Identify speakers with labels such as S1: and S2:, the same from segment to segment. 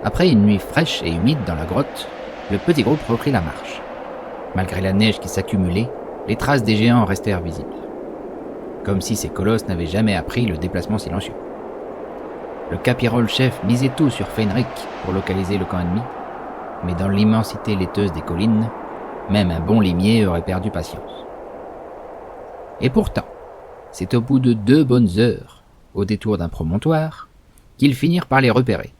S1: Après une nuit fraîche et humide dans la grotte, le petit groupe reprit la marche. Malgré la neige qui s'accumulait, les traces des géants restèrent visibles. Comme si ces colosses n'avaient jamais appris le déplacement silencieux. Le capirole-chef misait tout sur Fenric pour localiser le camp ennemi, mais dans l'immensité laiteuse des collines, même un bon limier aurait perdu patience. Et pourtant, c'est au bout de 2 bonnes heures, au détour d'un promontoire, qu'ils finirent par les repérer.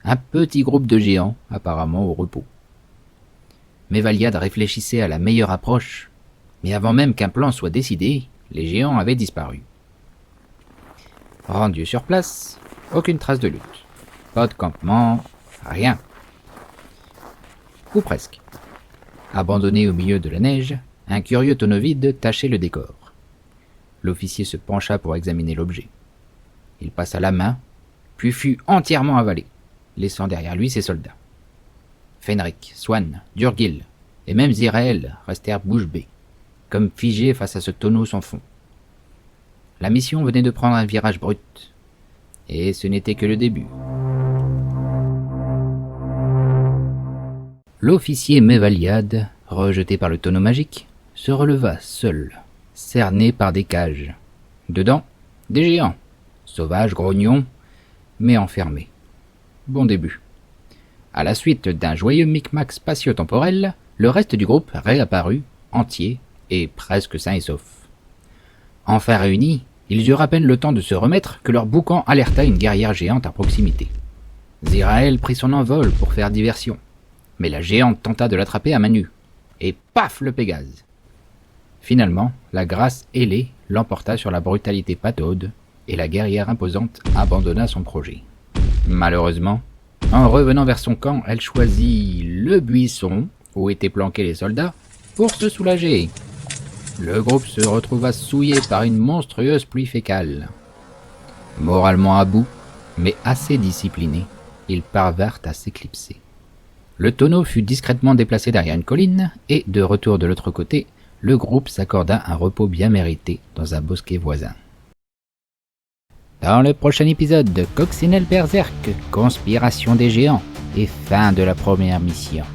S1: Un petit groupe de géants, apparemment au repos. Mevaliad réfléchissait à la meilleure approche, mais avant même qu'un plan soit décidé, les géants avaient disparu. Rendu sur place, aucune trace de lutte. Pas de campement, rien. Ou presque. Abandonné au milieu de la neige, un curieux tonneau vide tachait le décor. L'officier se pencha pour examiner l'objet. Il passa la main, puis fut entièrement avalé, laissant derrière lui ses soldats. Fenric, Swann, Durgil et même Zirael restèrent bouche bée, comme figés face à ce tonneau sans fond. La mission venait de prendre un virage brut, et ce n'était que le début. L'officier Mevaliad, rejeté par le tonneau magique, se releva seul, cerné par des cages. Dedans, des géants, sauvages, grognons, mais enfermés. Bon début. À la suite d'un joyeux micmac spatio-temporel, le reste du groupe réapparut, entier et presque sain et sauf. Enfin réunis, ils eurent à peine le temps de se remettre que leur boucan alerta une guerrière géante à proximité. Zirael prit son envol pour faire diversion, mais la géante tenta de l'attraper à main nue, et paf le Pégase. Finalement, la grâce ailée l'emporta sur la brutalité pataude, et la guerrière imposante abandonna son projet. Malheureusement, en revenant vers son camp, elle choisit le buisson où étaient planqués les soldats pour se soulager. Le groupe se retrouva souillé par une monstrueuse pluie fécale. Moralement à bout, mais assez disciplinés, ils parvinrent à s'éclipser. Le tonneau fut discrètement déplacé derrière une colline et, de retour de l'autre côté, le groupe s'accorda un repos bien mérité dans un bosquet voisin. Dans le prochain épisode de Coccinelle Berserk, conspiration des géants et fin de la première mission.